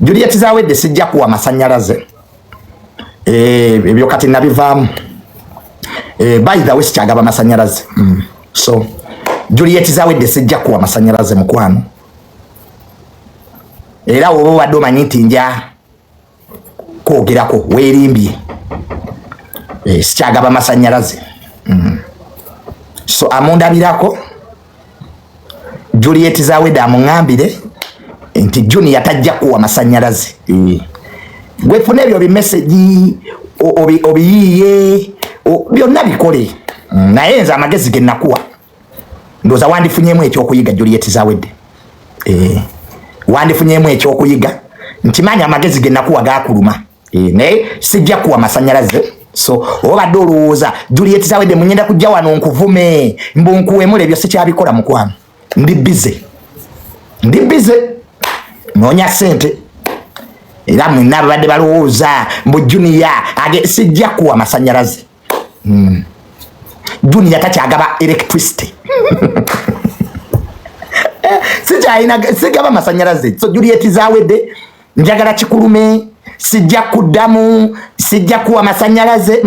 Juliet Zawedde sijja kuwa masanyalaze ebyo kati nabivaamu by the way sikyagaba masanyalaze so Juliet Zawedde sijja kuwa masanyalaze mukwano era oba wadde omanyi nti nja kwogerako weerimbye sikyagaba masanyalaze so amundabirako Juliet Zawedde amuŋŋambire nti Junior tajja kuwa masanyalaze wefuna ebyo bimesegi obiyiye byonna bikole naye nze amagezi ge nakuwa ndooza wandifunyemu ekyokuyiga Juliet Zawedde wandifunyemu ekyokuyiga nti manya amagezi ge nakuwa gakuluma naye sijja kuwa masanyalaze so obadde olowooza Juliet Zawedde munyenda kujja wano nkuvume mbunkuwemula ebyo sikyabikola mukwano ndi bize noonya sente era mwina babadde balowooza mbu Junior sijja kuwa masanyalaze Junior takyagaba electricity sigaba masanyalaze so Juliet Zawedde njagala kikulume sijja kuddamu sijja kuwa masanyalaze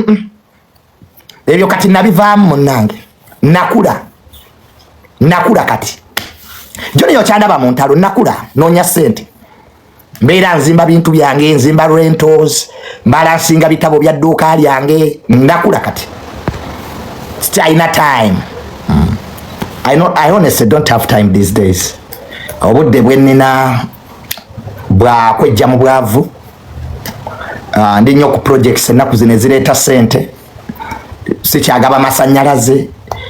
ebyo kati nabivaamu munnange nakula kati Junior kyandaba mu ntalo nakula noonya sente mbeera nzimba bintu byange nzimba rentals mbala nsinga bitabo bya dduuka lyange nakula kati sina time I honestly don't have time these days obudde bwennina bwakwejja mu bwavu ndi nnyo ku projects ennaku zino ezireeta sente sikyagaba masanyalaze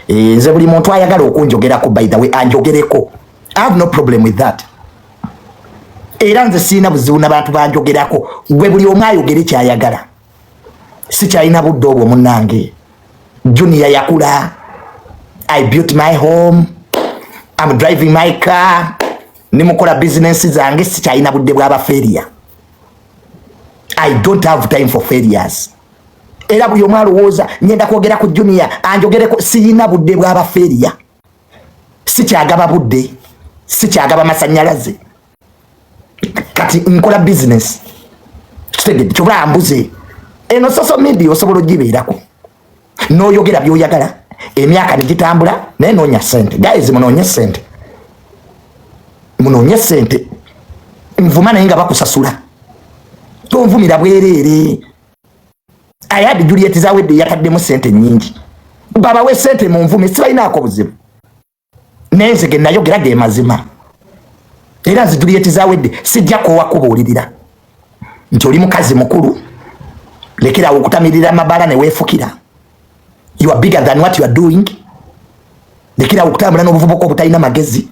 nze buli muntu ayagala okunjogerako by the way anjogereko I have no problem with that era nze siina buzibu n'abantu banjogerako gwe buli omu ayogere kyayagala sikyalina budde obwo munnange Junior yakula I built my home I'm driving my car nimukola business zange sikyalina budde bw'aba failure I don't have time for failures era buli omu alowooza nyenda kwogera ku Junior anjogereko siyina budde bw'aba failure sikyagaba budde sikyagaba masanyalaze kati nkola business kitegedde kyobula mbuze eno social media osobola ogibeerako n'oyogera by'oyagala emyaka negitambula naye noonya sente guys munoonye sente nvuma naye nga bakusasula tonvumira bwereere ayadi Juliet Zawedde yataddemu sente nyingi babawe sente mu nvume sibalinaako buzibu naye nze ge nayogera ge mazima era nze Juliet Zawedde sijja kuwakubuulirira nti oli mukazi mukulu lekerawo okutamirira amabaala ne weefukira you are bigger than what you are doing lekerawo okutambula n'obuvubuka obutalina magezi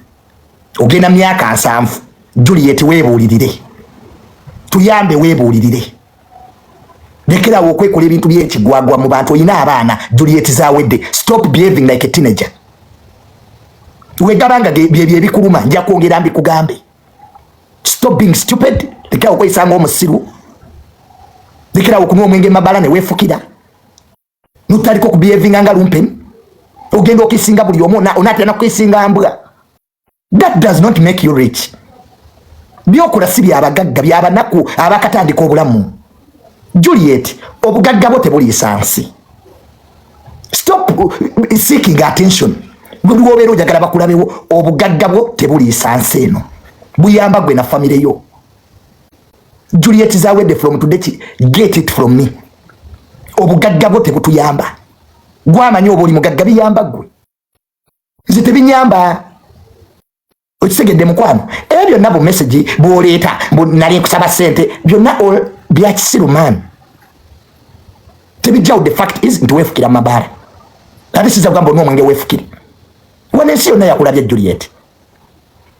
ogenda myaka 7 Juliet weebuulirire tuyambe weebuulirire lekerawo okwekola ebintu by'ekigwagwa mu bantu olina abaana Juliet Zawedde stop behaving like a teenager wegabanga byebyo ebikuluma nja kwongera mbikugambe stop being stupid lekerawo okweyisanga omusiru lekerawo okunywa omwenge mabala ne weefukira nutaliko kubehavinga nga lumpen ogenda okisinga buli omu onatera nakukisinga mbwa that does not make you rich byokola si byabagagga byabanaku abakatandika obulamu Juliet obugagga bwo tebuliisa nsi stop seeking attention bwe obeera ojagala bakulabewo obugagga bwo tebuliisa nsi eno buyamba gwe na famire yo Juliet Zawedde from today get it from me obugagga bwo tebutuyamba gwamanyi oba oli mugagga biyamba gwe nze tebinyamba okitegedde mukwano ebyo byonna bu message bw'oleeta nali nkusaba sente byonna bya kisiru man tebijjawo the fact is nti weefukira mabaala ate siza kugamba n'omwenge weefukire wana ensi yonna yakulabya Juliet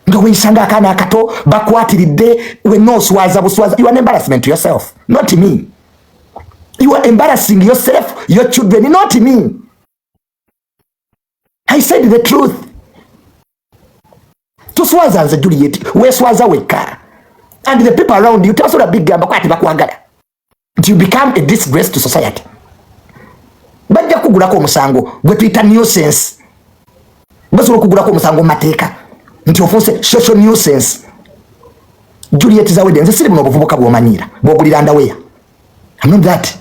nga weeyisanga akaana akato bakwatiridde wenna oswaza buswaza you are an embarrassment to yourself not me you are embarrassing yourself your children not me I said the truth toswaza nze Juliet weeswaza wekka and the people around you tasobola bigamba kwati bakwagala you become a disgrace to society bajja kugulako omusango gwe tuyita nuisance basobola kugulako omusango mu mateeka nti ofuuse social nuisance Juliet Zawedde nze siri buno buvubuka bwomanyira bwogulira ndawea. I'm not that.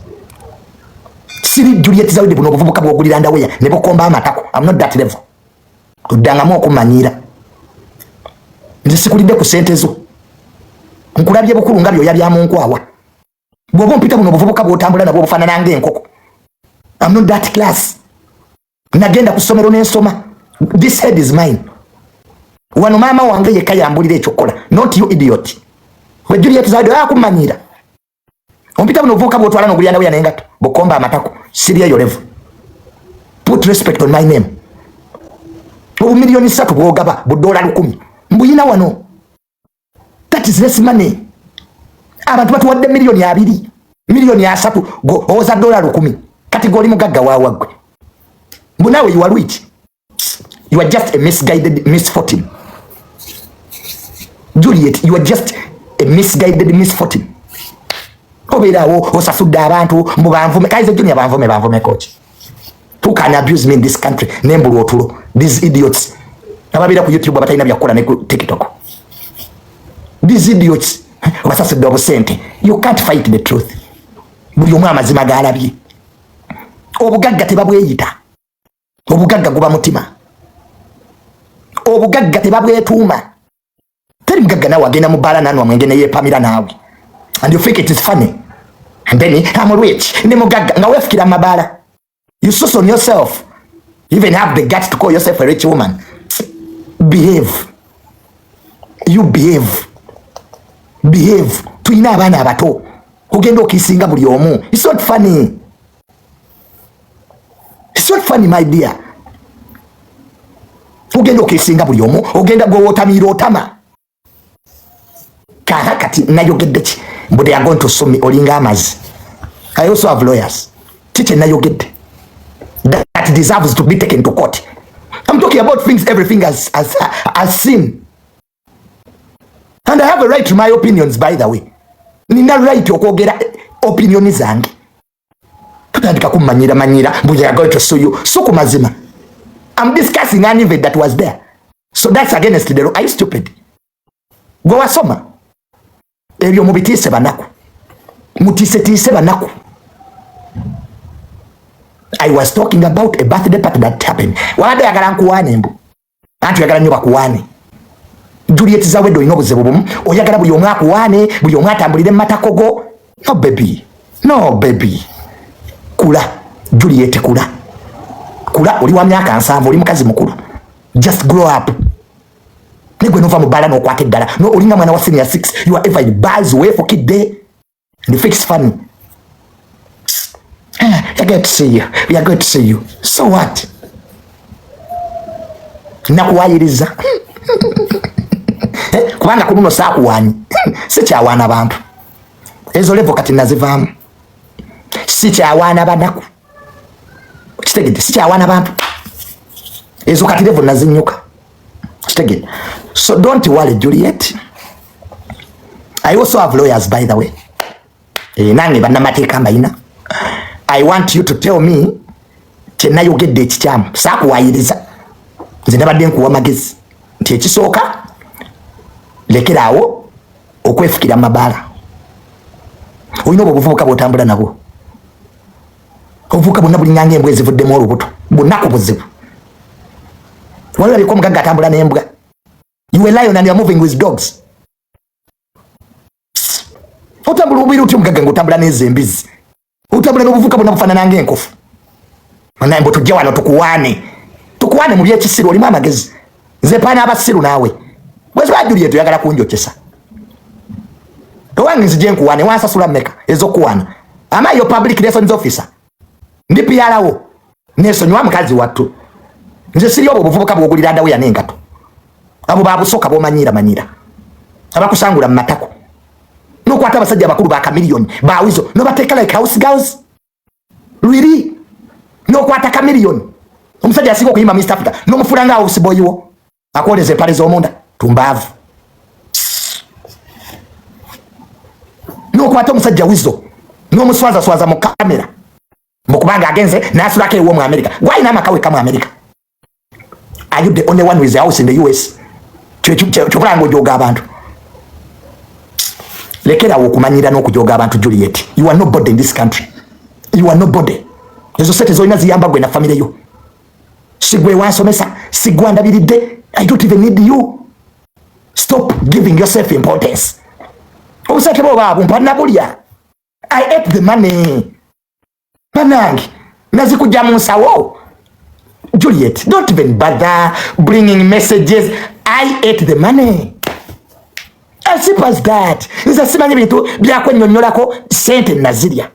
Siri Juliet Zawedde buno buvubuka bwogulira ndawea ne bukomba amatako. I'm not that level. Kudangamu okumanyira. Nze sikulidde ku sente zo. Nkulabye bukulu nga byoya bya munkwawa. Bwobo mpita buno buvubuka bwotambula nabwo bufaanana ng'enkoko. I'm not that class. Nagenda ku ssomero n'ensoma. This head is mine. Wano mama wange yekka yambulira ekyokola. Not you idiot. We Juliet Zawedde akumanyira. Ompita buno buvubuka bwotwala n'ogulya ndawea n'engato. Bukomba amatako. Siri eyo level. Put respect on my name. $1,300,000 bwogaba $1,000,000. Mbuyina wano. That is less money. Abantu batuwadde $2,000,000. $3,000,000 go oza $1,000,000. Kati goli mugagga waawagwe. Mbunawe you are rich. You are just a misguided misfortune. Juliet, you are just a misguided misfortune. Oberawo osasudde abantu mubanvume kaize Junior banvume coach. Who can abuse me in this country? Nembulu otulo. These idiots. Ababira ku YouTube abatalina byakola ne ku TikTok. These idiots. Basasudde obusente. You can't fight the truth. Buli omu amazima galabye. Obugagga tebabweyita. Obugagga guba mutima. Obugagga tebabwetuuma. Teri mugagga nawe agenda mu baala nanu amwenge ne yeepamira naawe. And you think it is funny. And then I'm rich. Ne mugagga nga weefukira mabaala. You source on yourself. You even have the guts to call yourself a rich woman. Behave. You behave. Behave. Tuyina abaana abato. Ogenda okisinga buli omu. It's not funny. It's not funny, my dear. Ogenda okisinga buli omu. Ogenda gwowotamira otama. Kahakati nayogedde ki. But they are going to sue me olinga amazi. I also have lawyers. Chiche nayogedde. That deserves to be taken to court. I'm talking about things everything has seen. And I have a right to my opinions, by the way. Nina right okwogera opinioni zange. Tutandika kumanyira but they are going to sue you. So kumazima. I'm discussing an event that was there. So that's against the law. Are you stupid? Go wasoma. Ebyo mubitiise banaku. Mutiise banaku. I was talking about a birthday party that happened. Wade yagala nkuwane mbu. Antu yagala nnyo bakuwane. Juliet Zawedde olina obuzibu bumu. Oyagala buli omu akuwane, buli omu atambulire mu matako go. No baby. No baby. Kula. Juliet kula. Kula oli wa myaka 7 oli mukazi mukulu. Just grow up. Negwe nova mu baala n'okwata eddala. No olinga mwana wa senior 6. You are ever in bars way for kid day. And you think it's funny. We are going to see you. We are going to see you. So what? Nakuwayiriza. Kubanga kuno saakuwanyi. Sikyawaana abantu. Ezo levo kati nazivaamu. Sikyawaana banaku. Kitegedde sikyawaana abantu. Ezo kati levo nazinyuka. Kitegedde. So don't worry, Juliet. I also have lawyers, by the way. Nange bannamateeka mbalina. I want you to tell me kyenayogedde ekikyamu. Saakuwayiriza. Nze nabadde nkuwa magezi nti ekisooka lekeraawo okwefukira mabaala. Olina obwo obuvubuka bw'otambula nabwo. Obuvubuka bwonna bulinganga embwa ezivuddemu olubuto. Bunaku buzibu. Walabika omugagga atambula n'embwa. You a lion and you are moving with dogs. Otambula obwira otya omugagga ng'otambula n'ezembizi. Otambula n'obuvubuka bwonna bufaanana ng'enkofu. Naye mbu tujje wano tukuwaane. Tukuwaane mu by'ekisiru olimu amagezi. Nze paana abasiru naawe. Bwezi ba Juliet oyagala kunjokyesa. Owange nzije nkuwaane wansasula mmeka ez'okuwaana. Am I your public relations officer? Ndi PRO. Neesonyiwa mukazi wattu. Nze siri obwo obuvubuka bw'ogulira ndawea n'engato. Abo baabusooka b'omanyira. Abakusangula mu matako. N'okwata abasajja abakulu ba kamiliyoni baawizo n'obateeka like house girls. Really? N'okwata kamiliyoni. Omusajja asinga okuyimba Mr. Africa n'omufuula nga house boy wo. Akwoleza empale z'omunda tumbaavu. N'okwata omusajja wizo n'omuswaza mu kamera. Mukubanga agenze n'asulako ewo mu America. Why n'amaka weka mu America? Are you the only one with a house in the US? Chokulanga ojooga abantu. lekera okumanyira n'okujoga abantu Juliet. You are nobody in this country. You are nobody. Ezo sente zoina ziyamba gwe na family yo. Sigwe wansomesa, sigwa ndabiridde. I don't even need you. Stop giving yourself importance. Obusake bo babu mpanna bulya. I ate the money. Manangi, nazikuja mu nsawo. Juliet, don't even bother bringing messages. I ate the money. As simple as that. Nza simanyi bintu byakwennyonnyolako sente nazirya.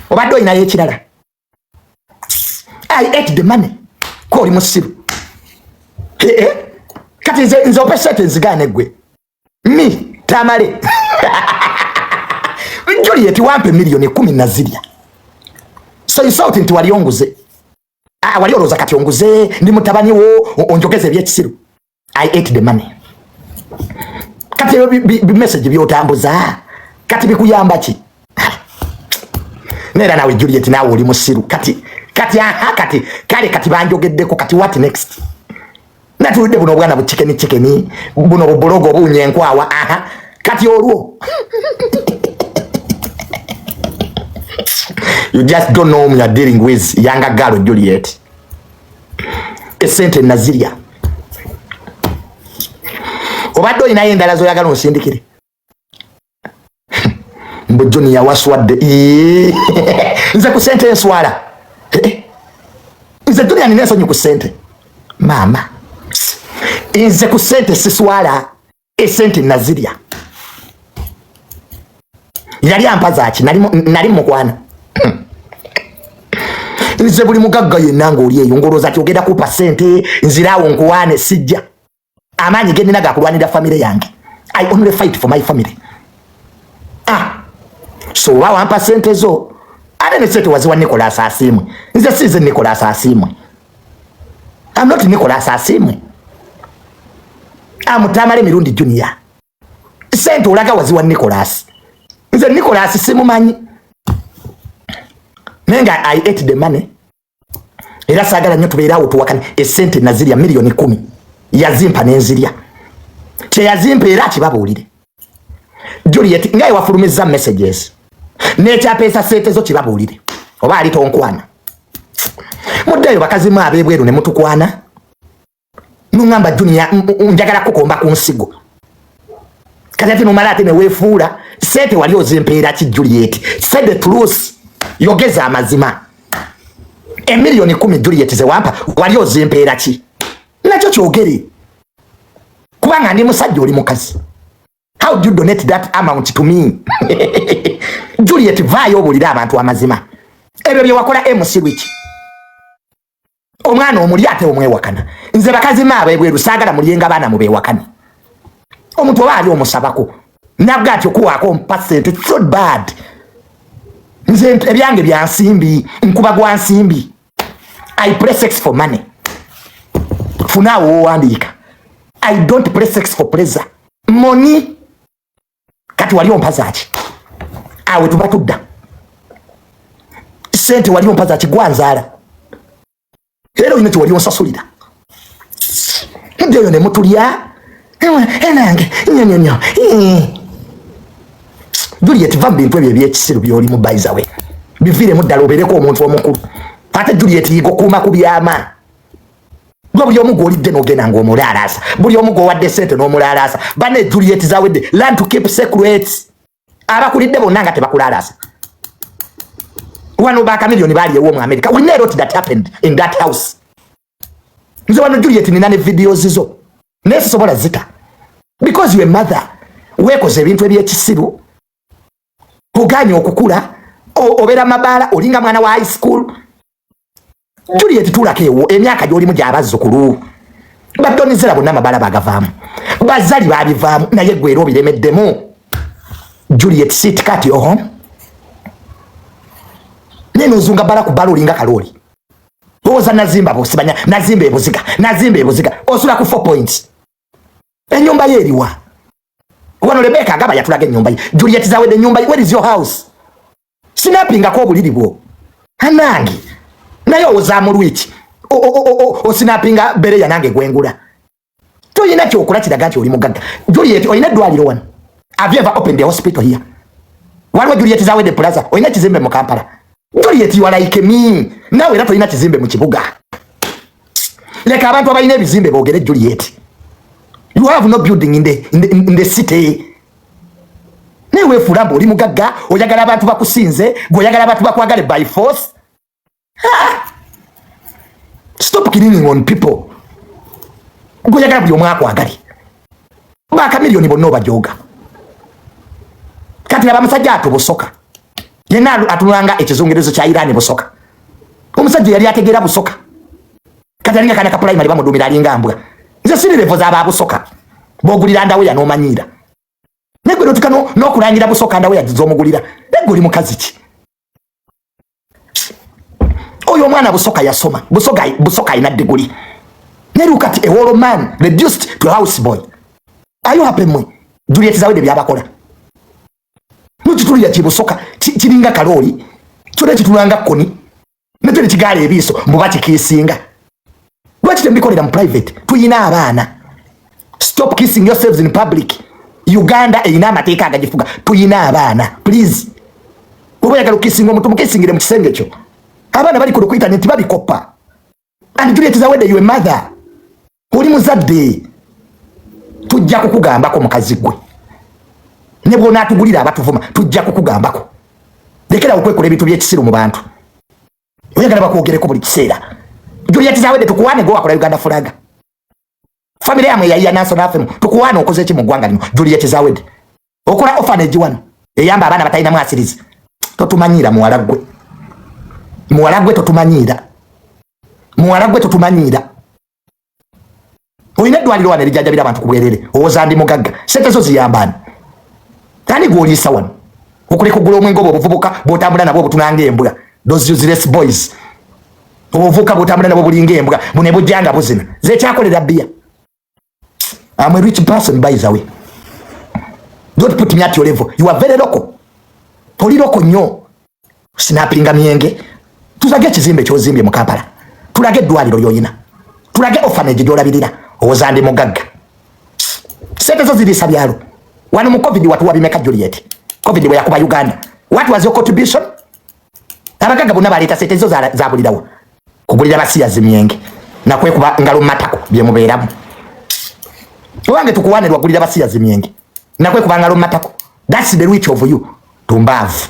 Obadde olinayo ekirala. I ate the money. Koli musiru. Kati nze ope sente nzigaane gwe. Mi, Tamale. Juliet wampe milioni 10 nazirya. So you thought nti wali onguze. Wali oloza kati onguze ndi mutabani wo onjogeze ebyekisiru. I ate the money. Kati message byotambuza. Kati bikuyamba ki? Nera nawe Juliet nawe oli musiru. Kati kati banjogeddeko kati what next? Natuludde buno bwana buchikeni buno bubologo bunyenkwawa kati olwo. You just don't know whom you are dealing with, younger girl Juliet. Esente nazirya. Obadde olinayo endala zoyagala onsindikire. Mbojoni ya waswadde. Nze ku sente enswala. Nze dunia ninesonyi ku sente. Mama. Nze ku sente siswala. Esente nazirya. Yali ampazaaki nali mukwana. Nze buli mugagga yenna ng'oli eyo ng'olowooza kyogenda kupa sente nziraawo nkuwaane sijja. Amaanyi ge nnina gakulwanira family yange. I only fight for my family. So wampa sente zo. Ate ne sente waziwa Nicholas Asimwe. Nze size Nicholas Asimwe. I'm not Nicholas Asimwe. I'm Tamale Mirundi Jr. Sente olaga waziwa Nicholas. Nze Nicholas simumanyi. Nenga I ate the money. Era sagala nnyo tubeerawo tuwakane esente nazirya milioni 10. Yazimpa nenzirya. Kye yazimpa era kibabuulire. Juliet ngaye wafulumiza messages. Nekyapesa sente zo kibabuulire. Oba ali tonkwana. Muddeyo bakazi mu abebweru ne mutukwana. Nungamba Junior njagala kukomba ku nsigo. Kati numala ate ne wefuula sente wali ozimpeera ki Juliet. Say the truth. Yogeza amazima. Milioni 10 Juliet ze wampa wali ozimpeera ki? Nakyo kyogere. Kubanga ndi musajja oli mukazi. How do you donate that amount to me? Juliet vayo obulira abantu amazima. Ebyo bye wakola musiru ki? Omwana omuli ate omwewakana. Nze bakazi maabe bweru saagala mulyenga baana mu bewakani. Omuntu oba ali omusabako. Nabwo atyo kuwaako mpasente. It's so bad. Nze ebyange bya nsimbi. Nkuba gwa nsimbi. I play sex for money. Funawo wandika. I don't play sex for pleasure. Money. Kati wali ompazaaki. Awe tuba tudda. Sente wali ompazaaki gwanzaala. Era oyina wali onsasulira. Ndeyo ne mutulya. Enange. Nyonyonyo. Juliet va bintu ebyo ebyekisiru byoli mu by the way. Bivire muddala obeereko omuntu omukulu. Ate Juliet yigokuuma ku byama. Buli omu gw'olidde n'ogenda ng'omulaalasa. Buli omu gw'owadde sente n'omulaalasa. Banne Juliet Zawedde, learn to keep secrets. Abakulidde bonna nga tebakulaalasa. Wano baaka milioni baaliyewo mu America. We know what that happened in that house. Nze wano Juliet nina ne videos zo. Naye sisobola zita. Because you a mother. Weekoze ebintu ebyekisiru. Oganye okukula. Obeera mabaala. Olinga mwana wa high school. Juliet tulako ewo emyaka gy'olimu gy'abazzukulu. Badonizera bonna amabaala bagavaamu. Bazali baabivaamu naye gwe era obiremeddemu. Juliet sit cut your home. Neno zunga bala ku balo olinga kaloli. Oza nazimba bosibanya nazimba ebuziga. Osula ku 4 points. Ennyumba ye eriwa. Wano Rebecca agaba yatulaga ennyumba ye. Juliet Zawedde ennyumba ye. Where is your house? Sinapinga ko obuliri bwo. Anangi. Naye ozamu lwiki. Osinapinga bereya nange gwengula. Toyina kyokola kiraga nti oli mugagga. Juliet oyina eddwaliro wano. Have you ever opened the hospital here? Waliwo Juliet Zawedde Plaza, oyina kizimbe mu Kampala. Juliet, you are like me. Nawe era toyina kizimbe mu kibuga. Leka abantu abalina ebizimbe boogere Juliet. You have no building in the city. Newe fulambo oli mugagga, oyagala abantu bakusinze, oyagala abantu bakwagale by force. Stop killing on people. Oyagala buli omu akwagale. Baka milioni bonna obajoga. Kati abamusajja atubusoka. Yena atulanga ekizungerezo kya Irani busoka. Omusajja yali ategeera busoka. Kati alinga kana ka primary bamudumira alinga mbwa. Nze siri level za babusoka. Bogulira ndawe ya nomanyira. Negwe notukano nokulangira busoka ndawe ya zomugulira. Negwe mukazi ki? Oyo mwana busoka yasoma. Busoka ina degree. Neru kati a whole man reduced to a house boy. Are you happy mwe? Juliet Zawedde byabakola. Nutulya kibusoka kiringa kalori. Kyole kitulanga koni. Netwe kigale ebiso mubati kisinga. Lwaki tembikolera mu private? Tuyina abaana. Stop kissing yourselves in public. Uganda eyina amateeka agagifuga. Tuyina abaana. Please. Obayagala kissing omuntu mukissingire mu kisenge kyo. Abaana bali ku internet babikopa. And Juliet Zawedde you a mother. Oli muzadde. Tujja kukugambako mukazi gwe. Ne bwona atugulira abatuvuma tujja kukugambako. Lekera okwekola ebintu by'ekisiru mu bantu. Oyagala bakwogereko buli kiseera. Juliet Zawedde tukuwane go akola Uganda flag. Family yamwe ya national anthem tukuwane okoze eki mu ggwanga lino. Juliet Zawedde okola orphanage wano eyamba abaana batalina mwasirizi. Totumanyira muwalagwe. Muwalagwe totumanyira. Muwalagwe totumanyira. Oyina eddwaliro wano erijajjabira abantu ku bwerere. Owoza ndi mugagga. Sente zo ziyambani. Tani gw'oliisa wano. Okuleka ogula omwenge obwo obuvubuka bw'otambula nabwo obutunanga embwa. Those useless boys. Obuvubuka bw'otambula nabwo bulinga embwa. Bune bujjanga buzina. Ze kyakolera bbiya. I'm a rich person by the way. Don't put me at your level. You are very local. Oli local nnyo. Sinapinga myenge. Tuzage ekizimbe ky'ozimbye mu Kampala. Tulage eddwaliro ly'oyina. Tulage orphanage gy'olabirira. Owoza ndi mugagga. Sente zo ziriisa byalo. Wano mu COVID watu wabimeka Juliet. COVID bwe yakuba Uganda. What was your contribution? Abagagga bonna baleeta sente zo zabulirawo. Kugulira basiyazi myenge. Nakwekuba ngalo matako bye mubeeramu. Owange tukuwane lwagulira basiyazi myenge. Nakwekuba ngalo matako. That's the rich of you. Tumbavu.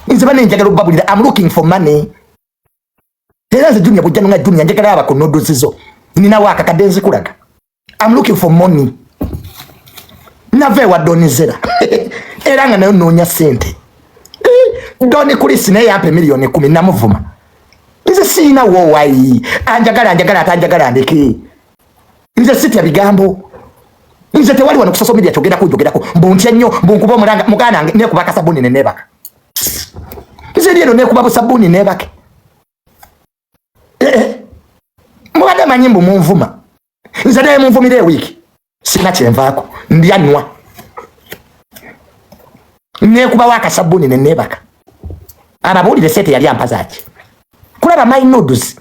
Nze bane njagala okubabulira. I'm looking for money. Era nze Junior bujja nga Junior njagala aba ku noodles zo. Nina waka kadenzi kulaga. I'm looking for money. Nave wa donizera. Era nga nayo noonya sente. Doni kulisi naye yampe milioni 10 namuvuma. Nze siina wowayi. Anjagala atanjagala ndeke. Nze sitya bigambo. Nze tewali wano ku social media kyogerako mbuntya nnyo mbunkuba omulanga mugana nekubaka sabuni nenebaka. Nze lyeno nekuba sabuni nebake. Mubadde manyi mbu munvuma. Nze naye munvumire wiki. Sina kyenvaako. Ndyanwa. Nekuba waka sabuni nenebaka. Ababuulire sente yali ampazaaki. Kulaba my noodles.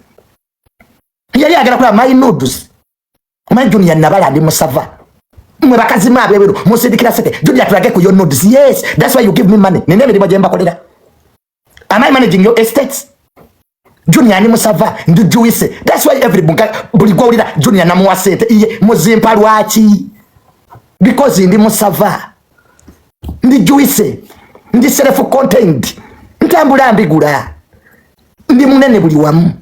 Yali agala kulaba my noodles. Omanyi Junior nabala ndi musava. Mwe bakazi mabeweru musindikira sente. Junior tulage ku your noodles. Yes, that's why you give me money. Nene emirimo gye mbakolera. Am I managing your estates? Junior ni musava ndu juice. That's why every buli gwawulira Junior namuwa sente. Iye muzimpa lwaki. Because ndi musava. Ndi juice. Ndi self contained. Ntambula mbigula. Ndi munene buli wamu.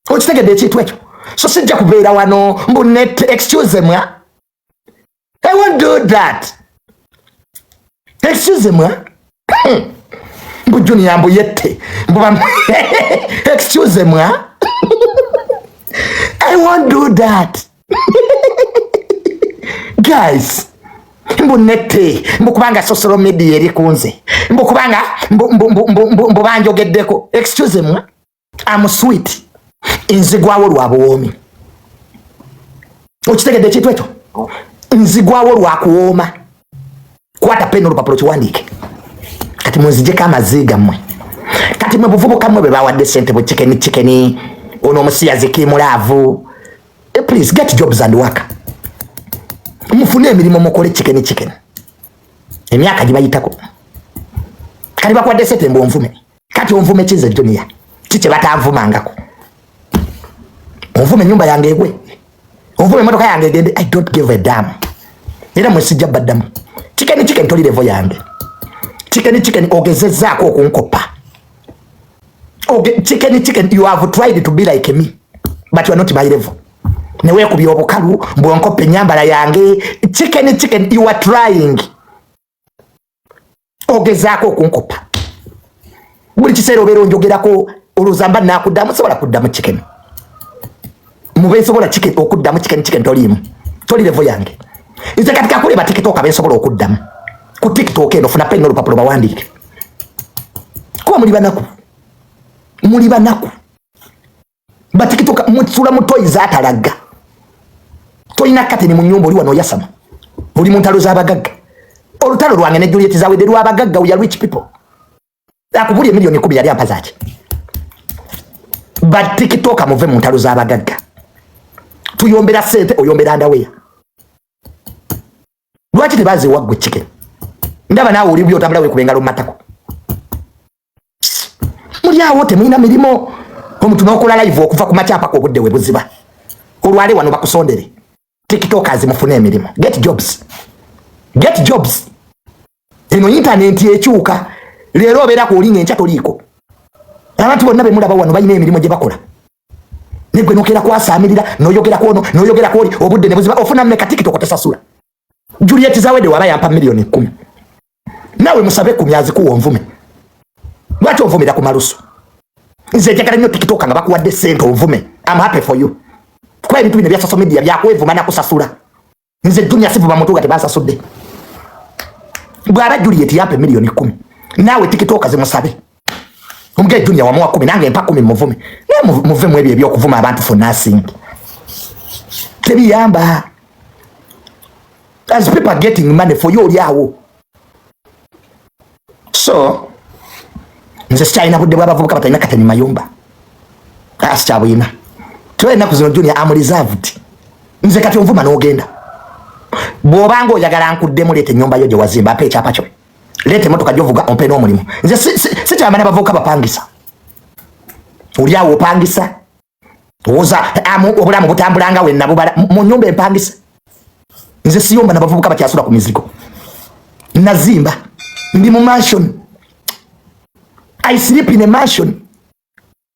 Okitegedde ekintu ekyo. So sijja kubeera wano mbu net excuse me. I won't do that. Excuse me. Mbu Junior mbu yette. Excuse me. I won't do that. Guys. Mbu nette. Mbu kubanga social media eri kunze. Mbu kubanga mbu banjogeddeko. Excuse me. I'm sweet. Nzigwawo lwabuwoomi. Okitegedde ekintu ekyo? Nzigwawo lwakuwooma. Kwata peni olupapula kiwandiike. Kati munzijeko amaziga mmwe. Kati mwe buvubuka mmwe be bawadde sente bu chicken ono omusiyazi kimulaavu. Please get jobs and work. Mufune emirimu mukole chicken. emyaka gibayitako kali bakwadde September onvume kati onvume kize Junior kiche batanvumangako onvume nyumba yange egwe onvume motoka yange egende. I don't give a damn era mwesijja baddamu chicken toli level yange chicken ogezezzaako okunkopa chicken you have tried to be like me but you are not my level newe kubya obukalu mbonkope nyambala yange chicken you are trying ogezzaako okunkopa buli kiseera obeera onjogerako oluzamba nakuddamu sobola kuddamu chicken mube sobola chicken okuddamu chicken tolimu toli level yange nze katika kuleba TikTok abensobola okuddamu ku TikTok eno funa penno olupapula bawandiike kuba muli banaku ba TikTok mutsula mutoyi zatalaga toyina kateni mu nyumba oli wano yasama oli muntalo z'abagagga olutalo lwange ne Juliet Zawedde lw'abagagga we are rich people akubuli milioni 10 yali ampazaaki ba TikTok muve muntalo z'abagagga tuyombera sente oyombera ndaweya lwaki tebaze waggwe chicken ndaba naawe oli byo otambula we kubengalo matako muli awo temulina mirimo omuntu n'okola live okuva ku makyapa ko obudde we buziba olwale wano bakusondere TikTokers mufune emirimu get jobs eno internet ekyuka leero obeera ku olinga enkya toliiko abantu bonna bemulaba wano balina emirimu gye bakola negwe nokera kwasaamirira noyogera kwono noyogera kwoli obudde ne buziba ofuna mmeka TikTok tesasula Juliet Zawedde waba yampa milioni 10 nawe musabe ku myazi kuwo nvume lwaki onvumira ku malusu nze njagala nnyo TikTok nga bakuwadde sente onvume I'm happy for you kwa ebintu bino bya social media byakwevuma nakusasula nze Junior sivuma muntu gati basasudde bwaba Juliet yampe milioni 10 nawe TikTok zimusabe omge Junior wamuwa 10 nange mpa 10 muvume muve mu ebyo byokuvuma abantu for nothing tebiyamba as people are getting money for you yawo so nze sikyalina budde bw'abavubuka batalina kateni mayumba sikyabuyina twenaku zino Junior am reserved nze kati onvuma n'ogenda bw'obanga oyagala nkuddemu leeta ennyumba yo gye wazimba apa ekyapa kyo leeta emotoka gy'ovuga ompe n'omulimu nze sikyamanya abavubuka bapangisa oli awo opangisa owoza obulamu butambulanga wenna bubala mu nnyumba empangisa nze siyomba n'abavubuka bakyasula ku mizigo nazimba ndi mu mansion I sleep in a mansion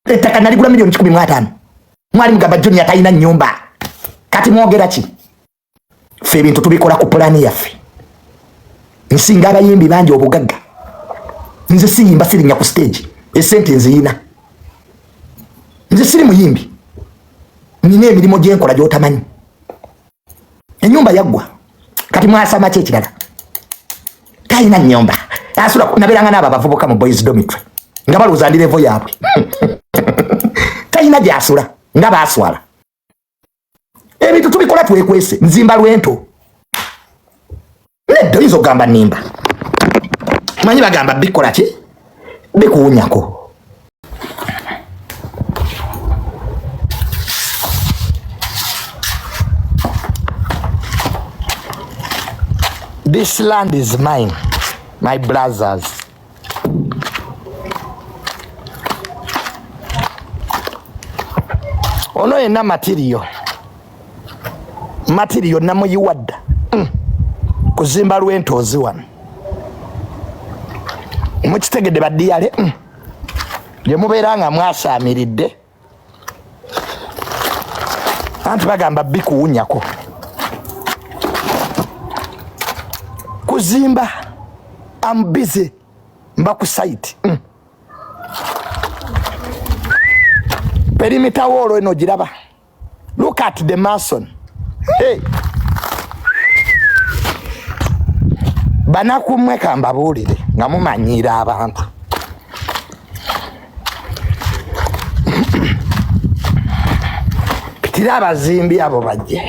ettaka naligula milioni 15 mwali mugamba Junior talina nnyumba kati mwogera ki ffe ebintu tubikola ku pulani yaffe nsinga abayimbi bangi obugagga nze siyimba sirinya ku stage esente nziyina nze siri muyimbi nina emirimu gyenkola gy'otamanyi ennyumba yaggwa kati mwasama ki ekirala talina nnyumba asula naberanga n'abo abavubuka mu boys dormitory nga balowooza ndi level yaabwe talina gy'asula nga baaswala ebintu tubikola twekwese nzimba lwento nedda oyinza okugamba nnimba manyi bagamba bikola ki bikuwunyako this land is mine my brothers ono yenna material namuyiwadda kuzimba lwentoozi wano mukitegedde baddiyale gye mubeera nga mwasaamiridde anti bagamba bikuwunyako kuzimba I'm busy mba ku site perimeter wall eno giraba look at the mason hey banakumwe kambabuulire nga mumanyiira abantu pitira abazimbi abo bajje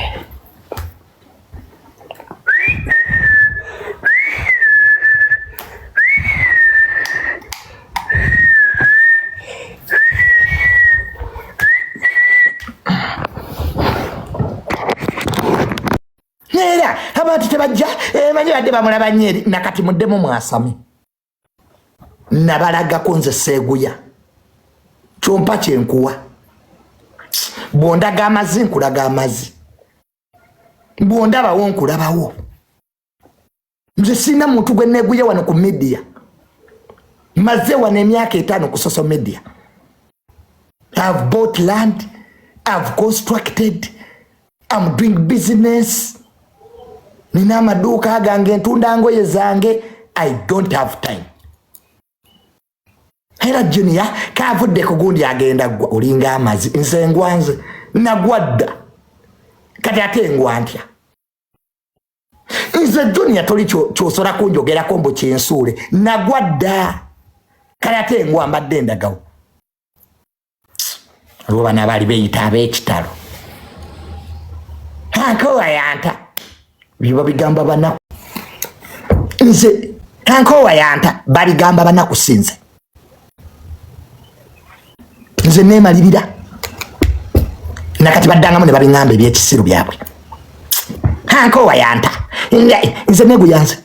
bajja manyi badde bamulaba Nyeri nakati muddemu mwasame nabalagako nze Ssebunya kyompa kyenkuwa bwondaga amazzi nkulaga amazzi bwondabawo nkulabawo nze sina muntu gwe neeguya wano ku media maze wano emyaka 5 ku social media. I've bought land, I've constructed, I'm doing business. Nina amaduuka gange ntunda ngoye zange. I don't have time. Era Junior kavudde ku gundi agenda gwa olinga amazi nze ngwanze nagwadda kati ate ngwantya nze Junior toli kyosora kunjogera kombo kyensuule nagwadda kati ate ngwambadde endagawo Ruba nabali beyita ab'ekitalo Kankowa yanta biba bigamba banaku nze Kankowa yanta baligamba banaku sinze nze neemalirira nakati baddangamu ne babingamba ebyekisiru byabwe Kankowa yanta nze neeguyanze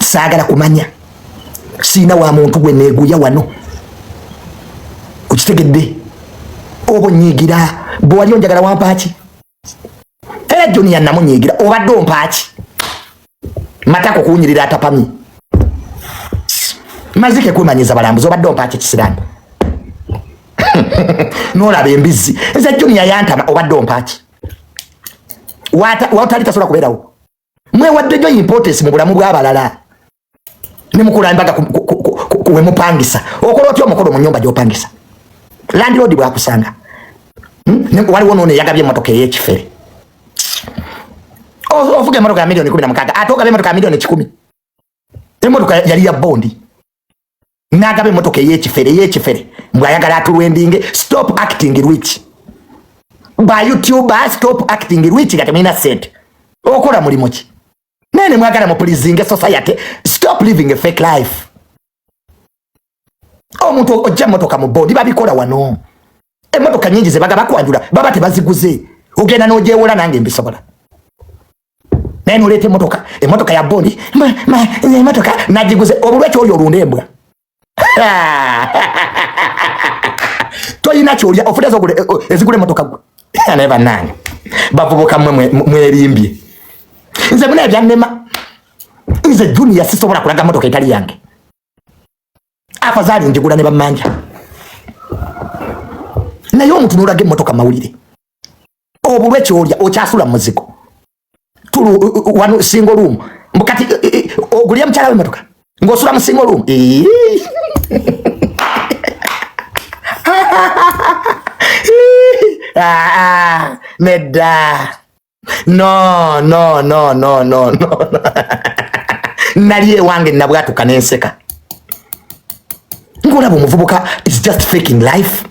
saagala kumanya sina wa muntu gwe neeguya wano ukitegedde obo nyigira bwe wali onjagala wampaaki era Junior namunyigira obadde ompaaki matako kuwunyirira atapamye mazike kwemanyiza balambuzi obadde ompaaki kisirani nolaba embizzi nze Junior yantama obadde ompaaki watali tasobola kubeerawo mwewaddejo importance mu bulamu bw'abalala nemukulambaga we mupangisa okola otyo omukolo mu nnyumba gy'opangisa landlord bwakusanga waliwo nono eyagabye emmotoka ey'ekifere ovuga emmotoka ya milioni 16 ate ogaba emmotoka ya milioni 10 emmotoka yali ya bondi n'agaba emmotoka ey'ekifere mbw'ayagala atulwendinge stop acting rich ba YouTuber stop acting rich nga temulina ssente okola mulimu ki nene mwagala mu pleasing society stop living a fake life omuntu ojja motoka mu bondi babikola wano emotoka nyingi ze bagaba kwanjula baba tebaziguze ogenda n'ojewola nange mbisobola nene olete emotoka ya bondi emotoka nagiguze obulwekyo oyo olundembwa toyina kyolya ofudeza ezigula emotoka gwe neba nange bavubuka mwerimbye nze muna ebyannema nze Junior sisobola kulaga motoka etali yange afazali njigula ne bamanja naye omuntu n'olaga emmotoka mawulire obulwekyo olya okyasula mu muzigo wano single room mbukati ogulya mukyala w'emmotoka ng'osula mu single room nedda no nali ewange nabwatuka n'enseka ng'olaba omuvubuka is just faking life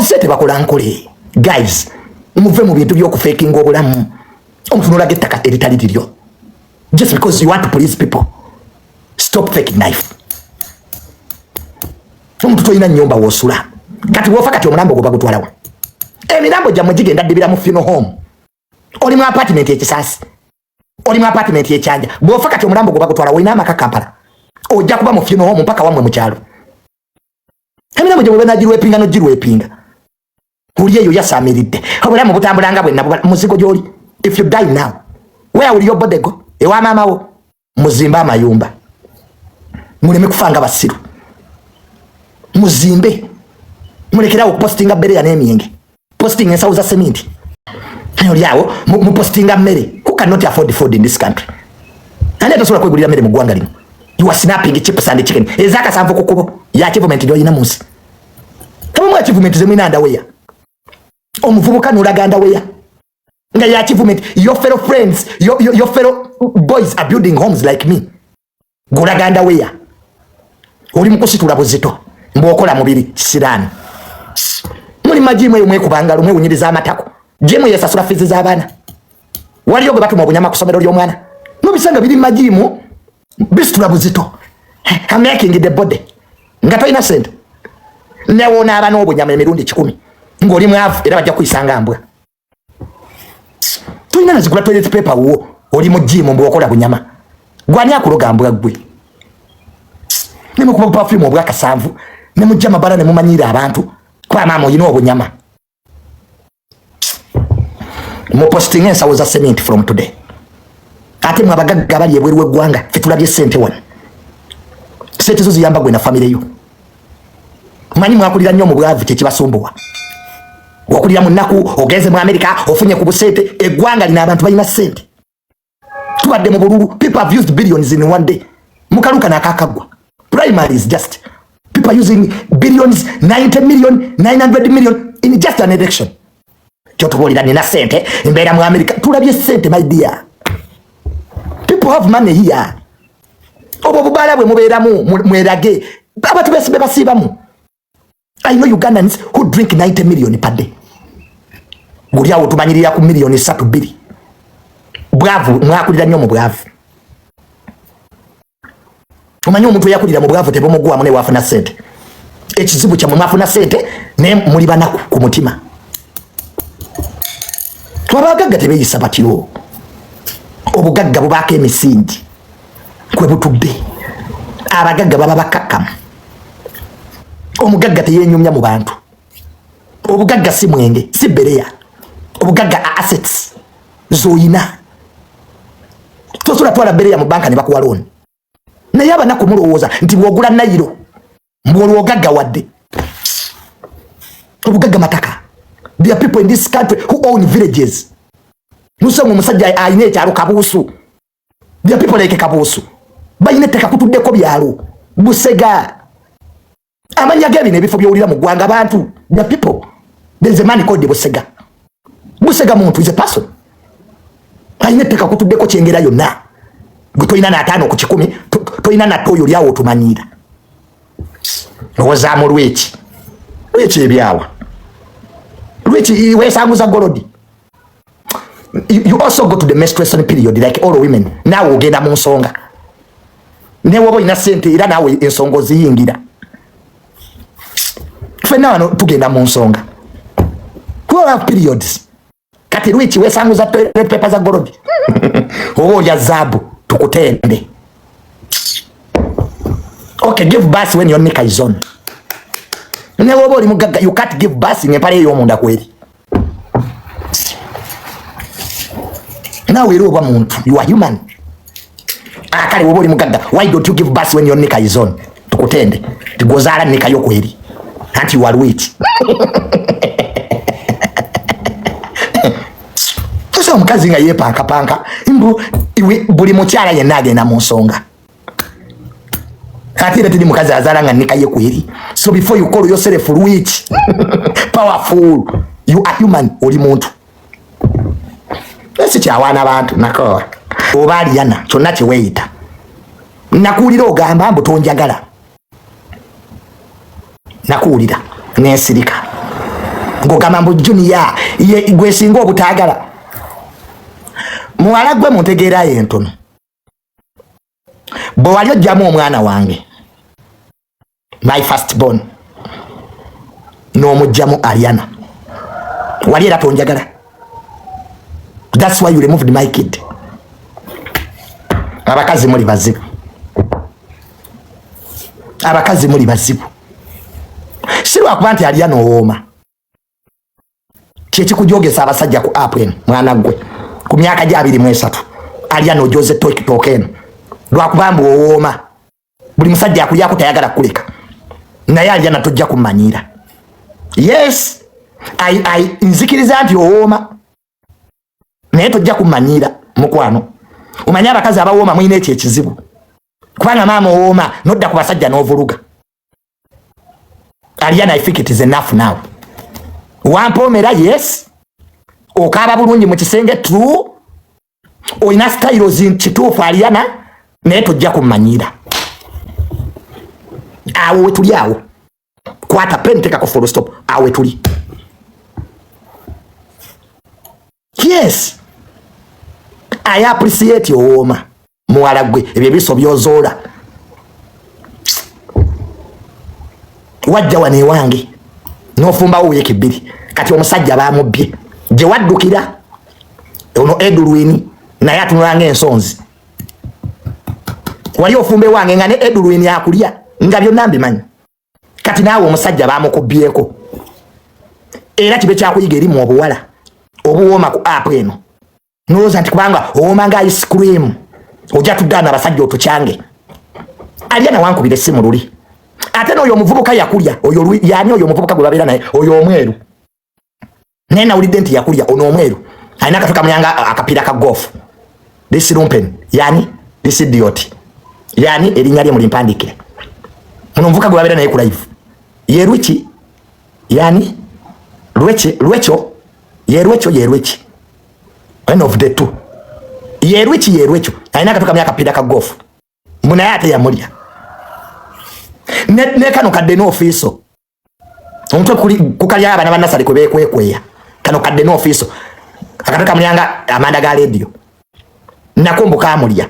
sente bakola nkole guys muve mu bintu by'okufakinga obulamu omuntu n'olaga ettaka eritali liryo just because you want to please people stop faking life omuntu toyina nnyumba w'osula kati bw'ofa kati omulambo gwe bagutwalawo emirambo gyammwe gigenda ddibira mu funeral home oli mu apartment ekisaasi oli mu apartment ekyanja bw'ofa kati omulambo gwe bagutwala olina amaka Kampala ojja kuba mu funeral home mpaka wammwe mu kyalo emirambo gye bwe banagirwepinga nogirwepinga oli eyo yasaamiridde obulamu butambulanga bwe nabwo muzigo gy'oli if you die now where will your body go ewa maama wo muzimbe amayumba muleme kufanga basiru muzimbe mulekerawo postinga bereya n'emyenge posting ensawo za seminti oli awo mu postinga mmere who cannot afford food in this country ani atasobola kwegulira mmere mu ggwanga lino you are snapping chips and chicken ezakasanvu ku kubo ya achievement gy'olina munsi kama mu achievement zemulina underwear omuvubuka n'olaga underwear nga ya achievement your fellow friends your fellow boys are building homes like me gulaga underwear oli mu kusitula buzito mbwokola mubiri kisirani muli majimu eyo mwekubanga lumwe wunyiriza amatako jimu yesasula fizi z'abaana waliyo gwe batuma obunyama ku ssomero ly'omwana nobisanga biri majimu bisitula buzito I'm making the body nga toyina sente newoona abaana obunyama emirundi 10 ngoli mwavu era bajja kuyisanga mbwa tulina nazigula toilet paper wo oli mu gym mbwa okola bunyama gwani akuloga mbwa gwe ne mukuba perfume obwa kasanvu ne mujja mabala ne mumanyira abantu kwa mama oyina obunyama mu posting ensawo za cement from today ate mwabagagga bali ebweru w'eggwanga fetulabye sente wano sente zo ziyamba gwe na family yo manyi mwakulira nnyo mu bwavu kyekibasumbuwa wakulira mu nnaku ogenze mu America ofunye ku busente eggwanga lina abantu balina sente tubadde mu bululu people have used billions in one day mukaluka nakakagwa primary is just people using billions 90 million 900 million in just an election kyotubolira nina sente mbeera mu America tulabye sente my dear people have money here obo bubala bwe mubeeramu mwerage abantu besibe basibamu I know Ugandans who drink 90 million per day guli awo tumanyirira ku million 3 bwavu mwakulira nnyo mu bwavu umanyi omuntu yakulira mu bwavu tebomugwa mune wafuna sente ekizibu kya mwafuna sente ne muli banaku ku mutima twabagagga tebeyisa batiro obugagga bubaka emisingi kwe butudde abagagga baba bakakkamu omugagga teyenyumya mu bantu obugagga si mwenge si bereya obugagga assets zoyina tosula twala bereya mu banka ne bakuwa loan naye abanaku mulowooza nti bwogula nayiro mbwolwogagga wadde obugagga mataka. There are people in this country who own villages. Nusangu musajja ayine ekyalo Kabuusu. There are people like Kabuusu bayine teka kutuddeko byalo Busega amanya gabine bifo byowulira mu ggwanga abantu. There are people, there is a man called Busega. Busega muntu is a person ayine teka kutuddeko kyengera yonna gwe toyina na 5 ku 10 toyina na toyo lyawo tumanyira nowazaamu lweki ebyawa lweki wesanguza golodi. You also go to the menstruation period like all women. Now ogenda mu nsonga ne wobo ina sente era nawe ensongo ziyingira fena wano tugenda mu nsonga all have periods kati lweki wesanguza toilet paper za golodi owo ya zabu tukutende. Okay, give birth when your nika is on. Ne wobo oli mugaga you can't give birth ngempale yo munda kweli. Now we roba muntu, you are human. Akali wobo oli mugaga, why don't you give birth when your nika is on? Tukutende. Tigozala nika yo kweli. Anti you are wait. Tusa omukazi nga yepanka panka imbu iwe buli mukyala yenna agenda mu nsonga. Katira tidi mukazi azala nga nika ye kweli. So before you call yourself rich powerful, you are human, oli muntu. Esi kyawana abantu nako oba Ariana kyonna kiweeyita nakuwulira ogamba mbu tonjagala nakuwulira nensirika ng'ogamba mbu Junior ye gwe singa obutaagala muwala gwe muntegeera yentono bwe wali ojjamu omwana wange my first born n'omugjamu Ariana wali era tonjagala. That's why you removed my kid. Abakazi muri bazibu. Abakazi muri bazibu. Sirwa kubanti Ariana ooma. Kyeki kujogesa abasajja ku app eno mwana gwe. Ku myaka gya 23 Ariana ojoze TikTok eno. Lwa kubambu ooma. Buli musajja akulya kutayagala kuleka. Naye Ariana tojja kumanyira. Yes. I nzikiriza nti ooma. Naye tojja kumanyira mukwano. Umanya abakazi abawooma mwine ekyo ekizibu. Kubanga maama owooma nodda ku basajja n'ovuluga. Ariana, I think it is enough now. Wampomera, yes. Okaaba bulungi mu kisenge, true. Oyina styles kituufu Ariana, naye tojja kumanyira. Awo we tuli awo. Kwata pen tekako full stop. Awo we tuli. Yes. I appreciate your woman. Muwala gwe ebyo biso byozoola. Wajja wane wange. Nofumba uwe kibiri. kati omusajja bamubye je waddukira ono Edwin naye atunulanga ensonzi wali ofumbe wange nga ne Edwin yakulya nga byonna mbimanyi kati naawe omusajja bamukubyeko era kibe kyakuyiga eri mu obuwala obuwooma ku app eno noloza nti kubanga owoomanga ice cream ojja tuddaana abasajja otukyange Ariana wankubira essimu luli ate n'oyo omuvubuka yakulya oyo yani oyo omuvubuka gwe babeera naye oyo omweru naye nawulidde nti yakulya ono omweru alina akatoka mulyanga akapiira ka golf this lumpen yani this idiot yani erinnya lye mulimpandikire ono omuvubuka gwe babeera naye ku live ye Rweki yani Rwecho one of the two ye Rwecho alina akatoka mulyanga akapiira ka golf munaye ate yamulya ne kano kadde n'ofiiso omuntu kukalya abana bannasale kwe beekwekweya kano kadde n'ofiiso akatoka mulyanga amanda ga radio nakombo kamulya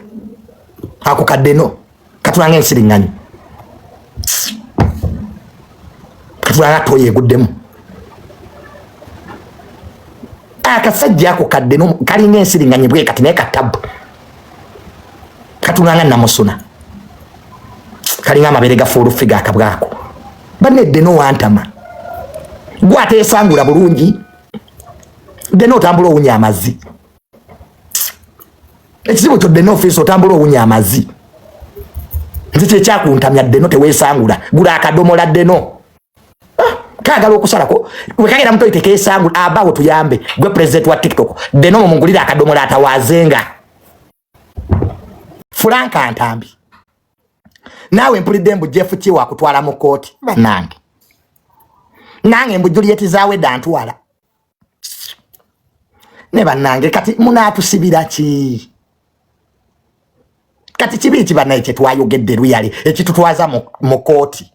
ako kadde no katulanga ensiriŋŋanyi katulanga toyeeguddemu akasajja ako kadde no kalinga ensiriŋŋanyi bwe kati naye katabu katulanga namusuna kalinga amabere gafuulu figa akabwako banedde no wantama gwe ateesangula bulungi deno otambula owunya amazzi ekizibu kyo deno ofiisi otambula owunya amazzi nze kyekyakuntamya deno teweesangula gula akadomola deno kaagala okusalako wekagera muto itekeesangula abawo tuyambe gwe president wa TikTok deno mumugulira akadomola atawaazenga Franka Ntambi naawe mpulidde mbu yefukira akutwala mu kooti nange mbu Juliet Zawedde antwala ne bannange kati munatusibira ki kati kibi kibanaye kye twayogedde luyali ekitutwaza mu kooti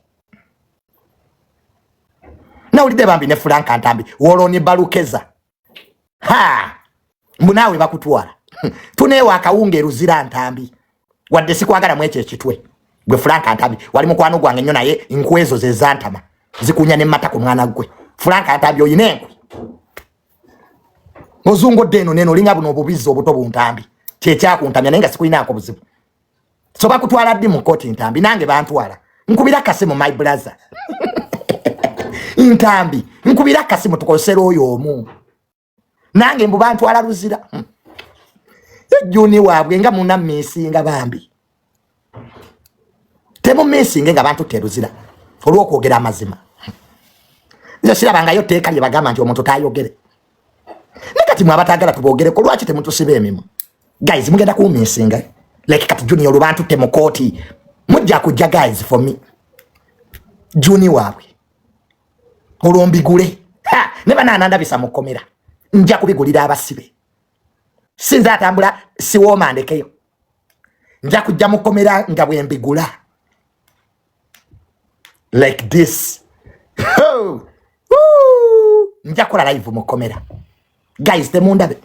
nawulidde bambi ne Franka Ntambi woloni balukeza munaawe bakutwala tuneewa akawunga eruzira Ntambi wadde sikwagala mu ekyo ekitwe gwe Franka Ntambi wali mukwano gwange nnyo naye nkwezo ze zantama zikunya ne mata ku mwana gwe Franka Ntambi oyina enkwe muzungu deno neno linga buno obubizi obuto buntambi kyekyakuntamya naye nga sikulinaako buzibu so bakutwala ddi mu kooti Ntambi nange bantwala nkubira kasimu my brother Ntambi nkubira kasimu tukozesera oyo omu nange mbu bantwala luzira ejjuni waabwe nga muna mmisinga bambi temu mmisinga nga bantu teruzira olw'okwogera amazima nze sirabangayo tteeka lye bagamba nti omuntu taayogere nekati mwabatagala tubogereko lwaki temutusiba emimwa guys mugenda kumisinga like kati junior lubantu temu kooti mujja kujja guys for me junior waabwe olombigule ne banananda bisa mukomera nja kubigulira abasibe sinza atambula siwoma ndekeyo nja kujja mukomera nga bwembigula like this nja kola live mukomera guys temundabe